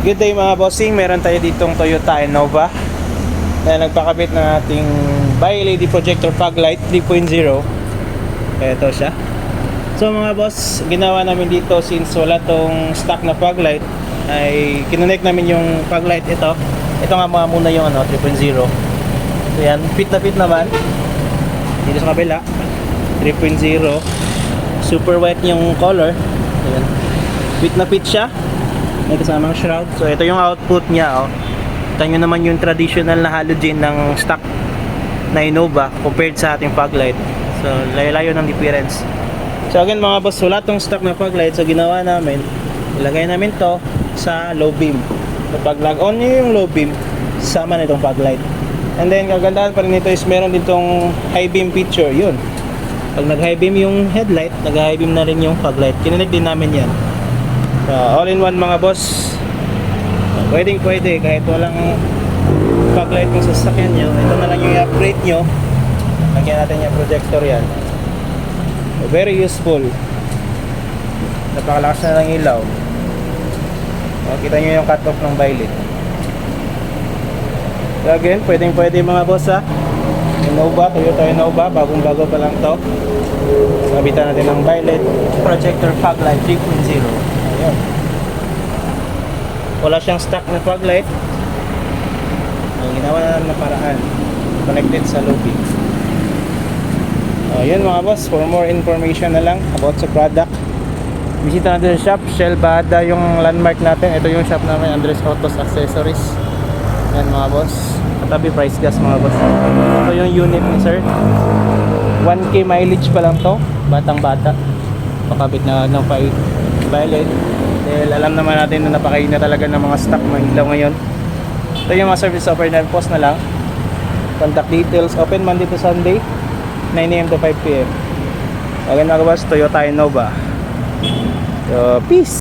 Good day mga bossing, meron tayo ditong Toyota Innova na nagpakabit ng ating bi-LED projector fog light 3.0. Ito siya. So mga boss, ginawa namin dito since wala tong stock na fog light, ay kinonect namin yung fog light ito. Ito nga mga muna yung 3.0. So yan, fit na fit naman. Dito sa kabila 3.0, super white yung color. Ayan. Fit na fit siya. May kasamang shroud. So ito yung output niya, oh. Kita nyo naman yung traditional na halogen ng stock na Innova compared sa ating fog light. So layo-layo ng difference. So again mga boss, wala tong stock na fog light. So ginawa namin, ilagay namin to sa low beam. So pag lag on nyo yung low beam, sama na itong fog light. And then kagandahan pa rin nito is meron ditong high beam feature. Yun, pag nag high beam yung headlight, nag high beam na rin yung fog light. Kinonect din namin yan. So, all in one mga boss. Pwedeng pwede kahit walang fog light yung sasakyan nyo. Ito na lang yung i-upgrade nyo. Lagyan natin yung projector yan. So, very useful. Napakalakas na ng ilaw. So, kita nyo yung cut off ng violet. So again, pwedeng pwede mga boss ha. Innova, Toyota Innova, bagong bago pa lang to. Sabitan natin ng violet projector fog light 3.0. Ayan. Wala siyang stock na fog light. Ang ginawa na lang na paraan, connected sa lobby. Ayan mga boss, for more information na lang about sa product, bisita natin sa shop, Shell Bada yung landmark natin. Ito yung shop namin, Andres Autos Accessories. Ayan mga boss, katabi price gas mga boss. Ito yung unit ni sir, 1K mileage pa lang to, batang bata, pakabit na ng violet. Dahil alam naman natin na napakain na talaga ng mga stock ng ilaw ngayon. Ito yung mga service offer na post na lang. Contact details, open Monday to Sunday 9 AM to 5 PM. Okay mga boss, Toyota Innova. So peace.